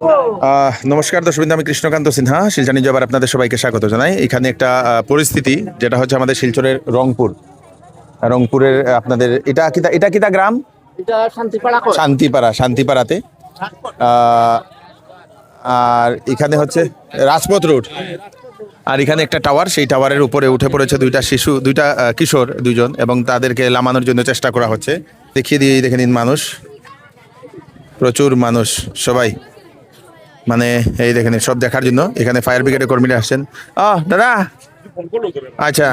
নমস্কার দর্শকবৃন্দ, আমি কৃষ্ণকান্ত সিনহা শিলচর নিউজে আবার আপনাদের সবাইকে স্বাগত জানাই। এখানে একটা পরিস্থিতি যেটা হচ্ছে আমাদের শিলচরের রংপুরের আপনাদের এটা কিতা গ্রাম, শান্তিপাড়াতে আর এখানে হচ্ছে রাজপথ রোড। আর এখানে একটা টাওয়ার, সেই টাওয়ারের উপরে উঠে পড়েছে দুইটা কিশোর দুইজন, এবং তাদেরকে নামানোর জন্য চেষ্টা করা হচ্ছে। দেখিয়ে দিয়ে দেখে নিন, প্রচুর মানুষ, সবাই মানে এই দেখেন সব দেখার জন্য এখানে ফায়ার ব্রিগেডের কর্মীরা আসছেন। দাদা, আচ্ছা,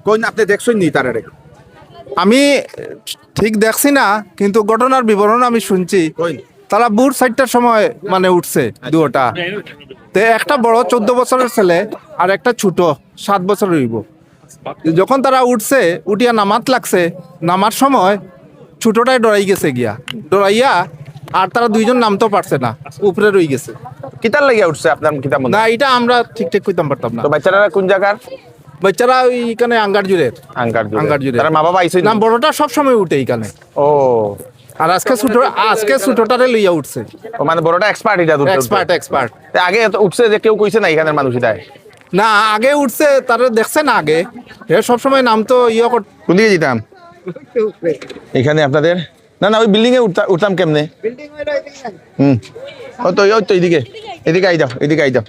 কোন আপনি দেখছেন নি তার? আমি ঠিক দেখছি না, কিন্তু ঘটনার বিবরণ আমি শুনছি। তারা ভোর 4টার সময় মানে উঠছে দুটা, তো একটা বড় 14 বছরের ছেলে আর একটা ছোট 7 বছরের হইব। যখন তারা উঠছে, উঠিয়া নামাত লাগছে, নামার সময় ছোটটাই ডরাইয়া আর তারা দুইজন নামতেও পারছে না, উপরে রয়ে গেছে। কিতার লাগিয়া উঠছে আপনার কিতাব না, এটা আমরা ঠিকঠাক কইতাম পারতাম না। তো বাচ্চারা কোন জায়গার? বাচ্চারা ওইখানে আঙ্গার জুড়ে। তারা মা বাবা আইছে না, বড়টা সব সময় উঠে এইখানে। ও, আর আজকে ছোটটারে লইয়া উঠছে। ও মানে বড়টা এক্সপার্ট, এটা এক্সপার্ট। আগে তো উঠছে যে কেউ কইছে না এখানের মানুষ এটাই? না, আগে উঠছে, তারা দেখছে না আগে। সব সময় নাম তো কোন দিকে যেতাম এখানে আপনাদের? না ওই বিল্ডিং এ উঠতাম কেমনে? ওই তো এদিকে আই যাও।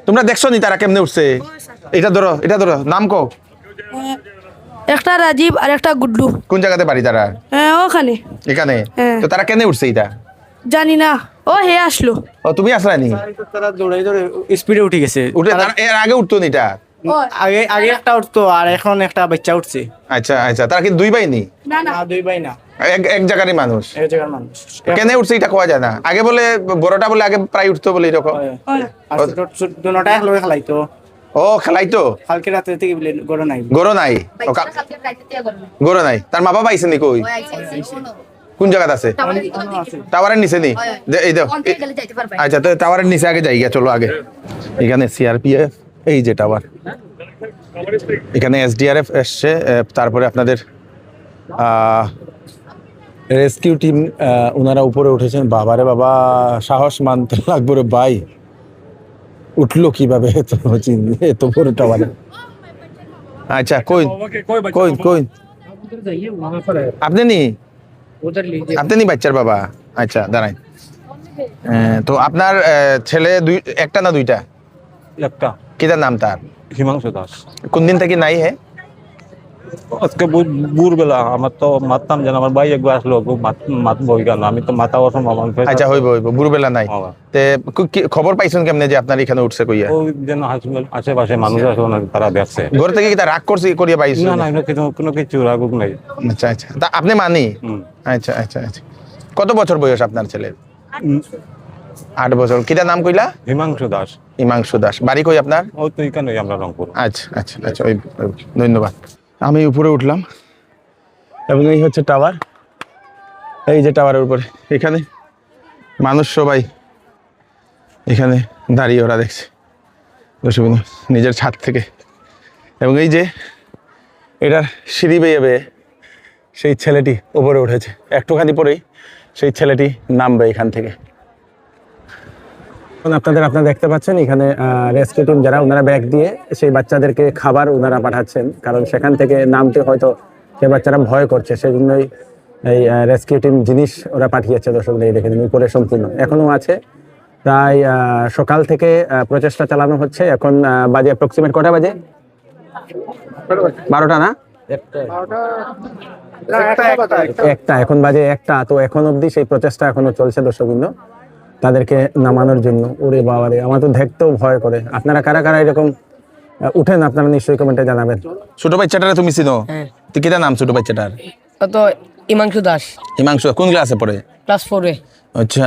তোমরা দেখছো নি তারা কেমনে উঠছে? এটা ধরো, নাম কো। একটা রাজীব আর একটা গুড্ডু। কোন জায়গাতে বাড়ি তারা? ওখানে। এখানে? তো তারা কেন উঠছে এটা? জানি না, ও হে আসলো। ও, তুমি আসলা নি? তারা দৌড়ে স্পিডে উঠে গেছে। এর আগে উঠতো নি এটা? আগে একটা উঠতো, আর এখন একটা বাচ্চা উঠছে। আচ্ছা, তারা কি দুই ভাই নি? না দুই ভাই না, এক জায়গারই মানুষ। এক জায়গার মানুষ। কেন উঠছে এটা কোয়া যায় না। আগে বলে বড়টা বলে আগে প্রায় উঠতো বলে এরকম। আর দুটোটা একলগে খেলাইতো। ও, খেলাইতো? কালকে রাতে থেকে গরো নাই। গরো নাই। তার মা বাবা আইছে নি? কই, কোন জায়গাতে আছে? টাওয়ারের নিচে নি? এই দাও। আচ্ছা, তো টাওয়ারের নিচে আগে যাই, চলো আগে। এখানে সিআরপিএফ, এই যে টাওয়ার, এখানে এসডিআরএফ এসছে, তারপরে আপনাদের রেস্কিউ টিম, ওনারা উপরে উঠেছেন। বাবারে বাবা, সাহস মানতে লাগবে রে ভাই, উঠলো কিভাবে এত বড় টাওয়ারে? আচ্ছা, কই আপনি নি বাচ্চার বাবা? আচ্ছা, দাঁড়াই। তো আপনার ছেলে একটা না দুইটা? একটা। কিটার নাম তার? হিমাংশু দাস। কোন দিন থেকে নাই হে? আজকে ভোরবেলা আমার তো মারতাম যেন, আমার ভাই একবার আসলো, মাতবো কেন, আমি তো মাথা অসম্ভব। আচ্ছা, হইব ভোরবেলা নাই। খবর পাইছেন কেমনে যে আপনার এখানে উঠছে? কইয়া ওই যেন আশেপাশে মানুষ আছে, তারা দেখছে। ঘর থেকে কি রাগ করছে করিয়া পাইছেন? না, কোনো কিছু রাগুক নাই। আচ্ছা, তা আপনি মানি? আচ্ছা। কত বছর বয়স আপনার ছেলের? 8 বছর। কিটার নাম কইলা? হিমাংশু দাস। বাড়ি কই আপনার? ওই তো এখানে, আমরা রংপুর। আচ্ছা, ধন্যবাদ। আমি উপরে উঠলাম, এবং এই হচ্ছে টাওয়ার, এই যে টাওয়ারের উপরে এখানে মানুষ সবাই এখানে দাঁড়িয়ে ওরা দেখছে নিজের ছাদ থেকে। এবং এই যে এটার সিঁড়ি বেয়ে সেই ছেলেটি উপরে উঠেছে, একটুখানি পরেই সেই ছেলেটি নামবে এখান থেকে। আপনারা দেখতে পাচ্ছেন এখানে রেস্কিউ টিম যারা, ওনারা ব্যাগ দিয়ে সেই বাচ্চাদেরকে খাবার ওনারা পাঠাচ্ছেন, কারণ সেখান থেকে নামতে হয়তো সে বাচ্চারা ভয় করছে, সেই জন্যই এই রেস্কিউ টিম জিনিস ওরা পাঠিয়েছে। দর্শক দেখে নিন, উপরে সম্পূর্ণ এখনো আছে। প্রায় সকাল থেকে প্রচেষ্টা চালানো হচ্ছে। এখন বাজে অ্যাপ্রক্সিমেট কটা বাজে? 12টা না? একটা, এখন বাজে 1টা। তো এখন অবধি সেই প্রচেষ্টা এখনো চলছে দর্শকবৃন্দ, তাদেরকে নামানোর জন্য। ওরে বাবারে, আমার তো দেখতেও ভয় করে। আপনারা কারা এরকম উঠেন, আপনারা নিশ্চয়ই কমেন্টে জানাবেন। ছোট বাচ্চাটারে তুমি চিনো? তুই কিটা নাম ছোট বাচ্চাটার? তো হিমাংশু দাস। হিমাংশু কোন ক্লাসে পড়ে? ক্লাস 4-এ। আচ্ছা,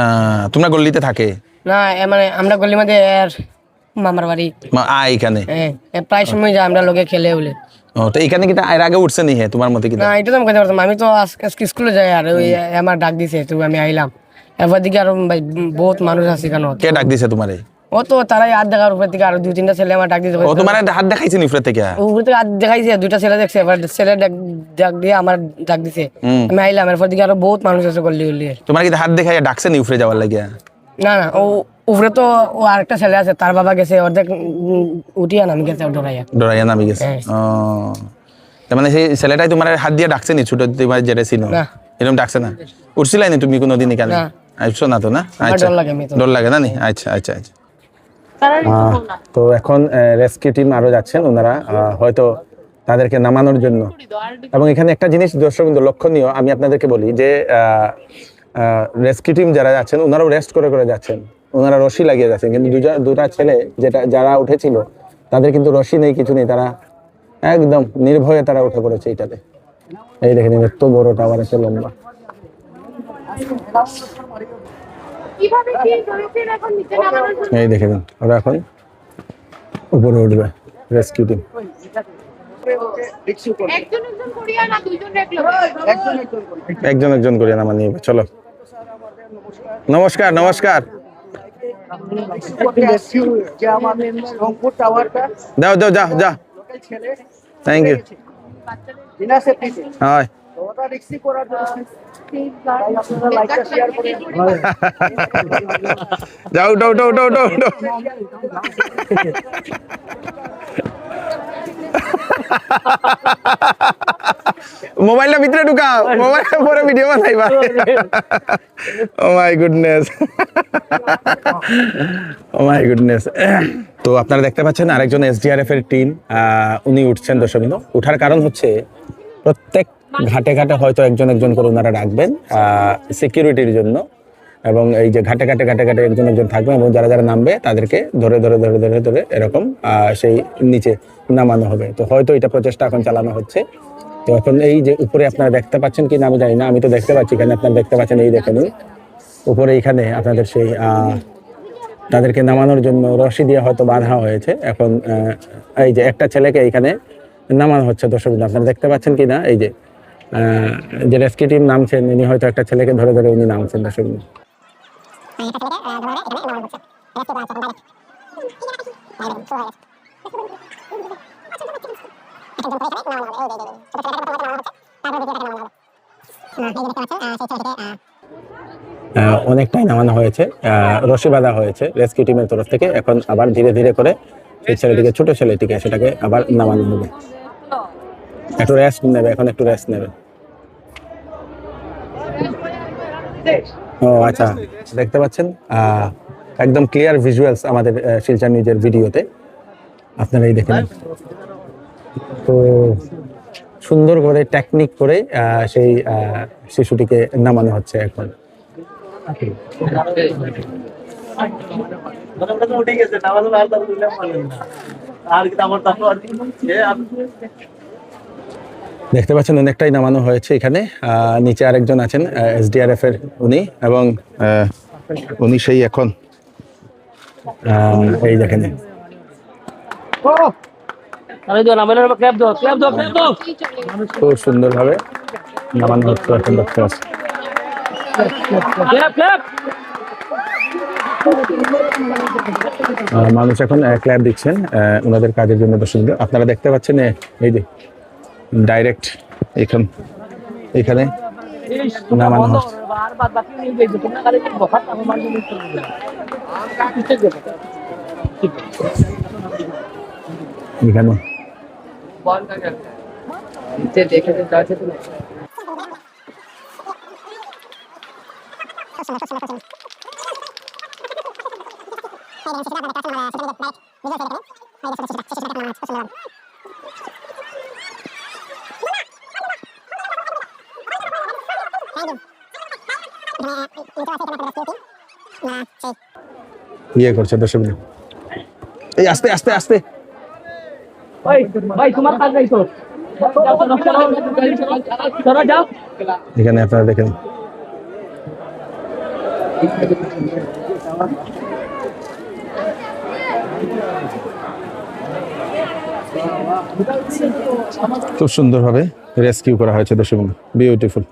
তোমরা গল্লিতে থাকে? না, মানে আমরা গলির মধ্যে মামার বাড়ি এখানে প্রায় সময় যাই আমরা লোকে খেলে বলে। তো এখানে কি এর আগে উঠছে নি? হ্যাঁ, তোমার মতে কি? না, এটা তো আমি কথা বলতাম, আমি তো আজকে স্কুলে যাই, আর ওই আমার ডাক দিছে, তো আমি আইলাম। এবার দিকে আরো বহুত মানুষ আছে কেন। কে ডাক দিছে তোমারে? ও তো তারাই হাত দেখার উপর থেকে আরো 2-3টা ছেলে আমার ডাক দিতে। ও তোমার হাত দেখাইছে উপরে থেকে? উপর থেকে হাত দেখাইছে, 2টা ছেলে দেখছে, এবার ছেলে ডাক দিয়ে আমার ডাক দিছে, আমি আইলাম। এরপর দিকে আরো বহুত মানুষ আছে গল্লি। তোমার কি হাত দেখাই ডাকছে নি উপরে যাওয়ার লাগিয়া? না না ও উপরে তো ও আরেকটা ছেলে আছে, তার বাবা গেছে অর্ধেক উঠিয়া নামি গেছে ডরাইয়া। ডরাইয়া নামি গেছে। হ্যাঁ। ও তার মানে সেই ছেলেটাই তোমার হাত দিয়ে ডাকছে নি ছোট তোমার যেটা ছিল না। এরকম ডাকছে না? উঠছিলাই নি তুমি কোনোদিন এখানে? না। আইসো না তো না? আমার আচ্ছা ডর লাগে এমনিতে। ডর লাগে না নি? আচ্ছা আচ্ছা আচ্ছা। তো এখন রেস্কিউ টিম আরো যাচ্ছেন ওনারা হয়তো তাদেরকে নামানোর জন্য। এবং এখানে একটা জিনিস দর্শক বিন্দু লক্ষণীয়, আমি আপনাদেরকে বলি যে রেস্কিউ টিম যারা যাচ্ছেন ওনারাও রেস্ট করে করে যাচ্ছেন, ওনারা রশি লাগিয়ে যাচ্ছেন, কিন্তু দুটা ছেলে যারা উঠেছিল তাদের কিন্তু রশি নেই, কিছু নেই, তারা একদম নির্ভয়ে তারা উঠে পড়েছে এটাতে। এই দেখেন এত বড় টাওয়ার আছে লম্বা। এই দেখে দিন ওরা এখন উপরে উঠবে রেস্কিউ টিম। একজন একজন করে নামা নিয়ে চলো। নমস্কার নমস্কার। দাও দাও যাও যাও। Thank you. হয় যাও উঠো উঠো উঠো উঠো উঠো। মোবাইলটা ভিতরে ঢুকাও, মোবাইলের পরে ভিডিও বানাইবা। Oh my goodness, oh my goodness. তো আপনারা দেখতে পাচ্ছেন আরেকজন এসডিআরএফ এর টিম উনি উঠছেন দর্শকবৃন্দ। উঠার কারণ হচ্ছে প্রত্যেক ঘাটে ঘাটে হয়তো একজন একজন করে ওনারা রাখবেন সিকিউরিটির জন্য, এবং এই যে ঘাটে ঘাটে ঘাটে ঘাটে একজন একজন থাকবে এবং যারা যারা নামবে তাদেরকে ধরে ধরে ধরে ধরে ধরে এরকম সেই নিচে নামানো হবে। তো হয়তো এটা প্রচেষ্টা এখন চালানো হচ্ছে। তো এখন এই যে উপরে আপনারা দেখতে পাচ্ছেন কি না আমি জানি না, আমি তো দেখতে পাচ্ছি এখানে, আপনারা দেখতে পাচ্ছেন এই দেখেন উপরে এইখানে আপনাদের সেই তাদেরকে নামানোর জন্য রশি দিয়ে হয়তো বাঁধা হয়েছে। এখন এই যে একটা ছেলেকে এইখানে নামানো হচ্ছে দর্শক, আপনারা দেখতে পাচ্ছেন কি না, এই যে রেস্কিউ টিম নামছেন উনি হয়তো একটা ছেলেকে ধরে ধরে উনি নামছেন দর্শক। অনেকটাই নামানো হয়েছে, রশি বাঁধা হয়েছে রেস্কিউ টিমের তরফ থেকে। এখন আবার ধীরে ধীরে করে সেই ছেলেটিকে, ছোট ছেলেটিকে, সেটাকে আবার নামানো হবে। একটু রেস্ট নেবে, এখন একটু রেস্ট নেবে। ও আচ্ছা, দেখতে পাচ্ছেন একদম ক্লিয়ার ভিজুয়ালস আমাদের শিলচর নিউজের ভিডিওতে, আপনারা এই দেখেন। তো সুন্দর করে টেকনিক করে সেই শিশুটিকে নামানো হচ্ছে এখন। দেখতে পাচ্ছেন অনেকটাই নামানো হয়েছে এখানে। নিচে আরেকজন আছেন এসডিআরএফ এর উনি, এবং উনি সেই এখন এই দেখেন খুব সুন্দর ভাবে নামানো হচ্ছে এখন দেখতে পাচ্ছি। মানুষ এখন ক্ল্যাপ দিচ্ছেন ওনাদের কাজের জন্য। দর্শক আপনারা দেখতে পাচ্ছেন এই যে ডাইরেক্ট এখানে নামানো হচ্ছে। এখানে ইয়ে করছে দর্শক, এই আস্তে আস্তে আস্তে। এখানে আপনারা দেখেন খুব সুন্দরভাবে রেস্কিউ করা হয়েছে দর্শক, বিউটিফুল।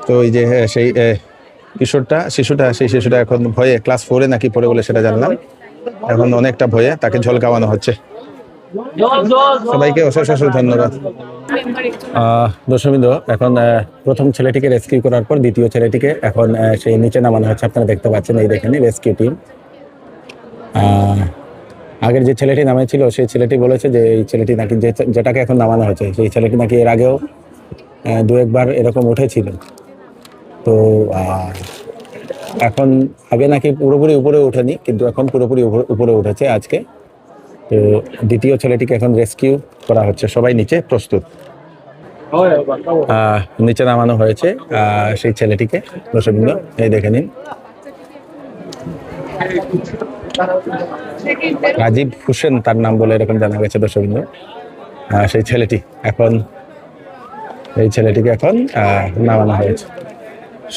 তো এই যে সেই শিশুটা এখন ভয়ে ক্লাস 4-এ নাকি পড়ে বলে সেটা জানলাম। এখন অনেকটা ভয়ে তাকে ঝোল খাওয়ানো হচ্ছে। সবাইকে অশেষ ধন্যবাদ। দর্শকবৃন্দ, এখন প্রথম ছেলেটিকে রেস্কিউ করার পর দ্বিতীয় ছেলেটিকে এখন সেই নিচে নামানো হচ্ছে। আপনারা দেখতে পাচ্ছেন, এই দেখেন রেস্কিউ টিম। আগের যে ছেলেটি নামেছিল সেই ছেলেটি বলেছে যে এই ছেলেটি নাকি যেটাকে এখন নামানো হয়েছে সেই ছেলেটি নাকি এর আগেও 2-1 বার এরকম উঠেছিল। তো এখন আগে নাকি পুরোপুরি উপরে ওঠেনি, কিন্তু এখন পুরোপুরি উপরে উঠেছে আজকে। তো দ্বিতীয় ছেলেটিকে এখন রেস্কিউ করা হচ্ছে। সবাই নিচে প্রস্তুত। নিচে নামানো হয়েছে সেই ছেলেটিকে। দর্শকবৃন্দ, এই দেখে নিন, রাজীব হোসেন তার নাম বলে এরকম জানা গেছে। দর্শকবৃন্দ, সেই ছেলেটি এখন এই ছেলেটিকে এখন নামানো হয়েছে।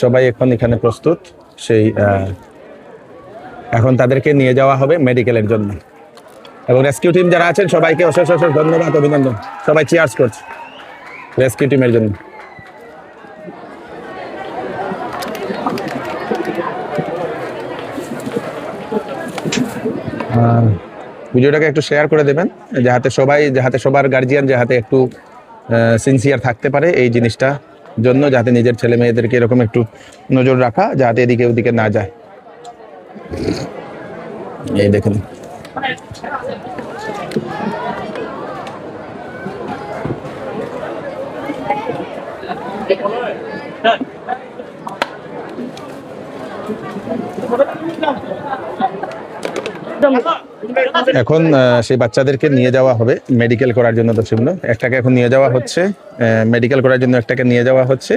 সবাই এখন এখানে প্রস্তুত। সেই এখন তাদেরকে নিয়ে যাওয়া হবে মেডিকেলের জন্য। এবং রেস্কিউ টিম যারা আছেন সবাইকে অশেষ ধন্যবাদ, অভিনন্দন। সবাই চিয়ার্স করছে রেস্কিউ টিমের জন্য। ভিডিওটাকে একটু শেয়ার করে দেবেন, যাতে সবার গার্জিয়ান যাতে একটু সিনসিয়ার থাকতে পারে এই জিনিসটা জন্য, যাতে নিজের ছেলে মেয়েদেরকে এরকম একটু নজর রাখা, যাতে এদিকে ওদিকে না যায়। এই দেখুন, এখন সেই বাচ্চাদেরকে নিয়ে যাওয়া হবে মেডিকেল করার জন্য। দর্শকবৃন্দ, একটাকে এখন নিয়ে যাওয়া হচ্ছে মেডিকেল করার জন্য, একটাকে নিয়ে যাওয়া হচ্ছে।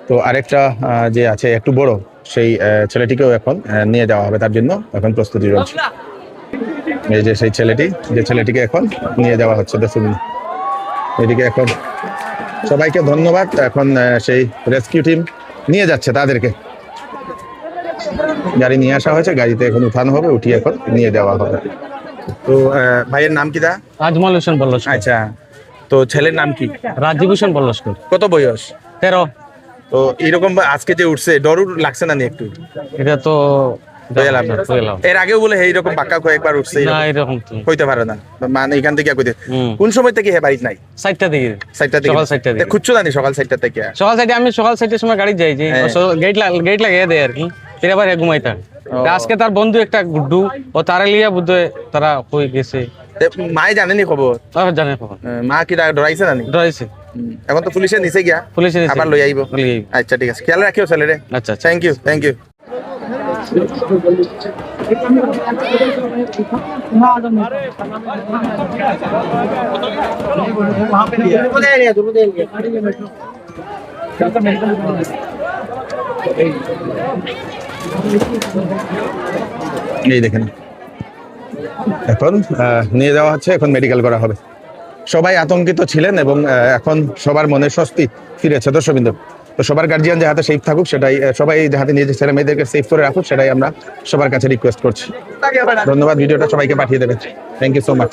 তো আরেকটা যে আছে একটু বড়, সেই ছেলেটিকেও এখন নিয়ে যাওয়া হবে, তার জন্য এখন প্রস্তুতি চলছে। এই যে সেই ছেলেটিকে এখন নিয়ে যাওয়া হচ্ছে। দর্শকবৃন্দ, এদিকে এখন সবাইকে ধন্যবাদ। এখন সেই রেস্কিউ টিম নিয়ে যাচ্ছে তাদেরকে। গাড়ি নিয়ে আসা হয়েছে, গাড়িতে এখন উঠানো হবে, উঠিয়ে এখন নিয়ে যাওয়া হবে। তো ভাইয়ের নাম কি? আজমল হোসেন পলাশকর। আচ্ছা, তো ছেলের নাম কি? রাজীব হোসেন পলাশকর। কত বয়স? 13। তো এরকম আজকে যে উঠছে, ডর লাগছে না নি একটু? এটা তো দয়ালাম না। এর আগেও বলে এইরকম বাক্কা কয়েকবার উঠছে, না এরকম তো হইতে পারে না। মানে এখান থেকে কইতে কোন সময় থেকে হে বাড়ি নাই? 7টা দিকে। 7টা থেকে? সকাল 7টা দিকে। খুঁজছো জানি সকাল 7টা থেকে? সকাল 7টা আমি সকাল 7টার সময় গাড়ি যাই যে গেট লাগিয়ে দেয় আর কি, ফির আবার ঘুমাইতা। আজকে তার বন্ধু একটা গুড্ডু, ও তারা লিয়া বুদ্ধ তারা হয়ে গেছে। মাই জানেনি খবর? জানে খবর। মা কি ডরাইছে না নি? ডরাইছে। এখন তো পুলিশে নিচে গিয়া, পুলিশে আবার লই আইব। আচ্ছা ঠিক আছে, খেয়াল রাখিও ছেলেরে। আচ্ছা, থ্যাংক ইউ। এই দেখেন, এখন নিয়ে যাওয়া হচ্ছে, এখন মেডিকেল করা হবে। সবাই আতঙ্কিত ছিলেন এবং এখন সবার মনে স্বস্তি ফিরেছে। দর্শকবৃন্দ, তো সবার গার্জিয়ান যাতে সেফ থাকুক, সেটাই সবাই যাতে নিজের ছেলে মেয়েদেরকে সেফ করে রাখুক, সেটাই আমরা সবার কাছে রিকোয়েস্ট করছি। ধন্যবাদ। ভিডিওটা সবাইকে পাঠিয়ে দেবেন। Thank you so much.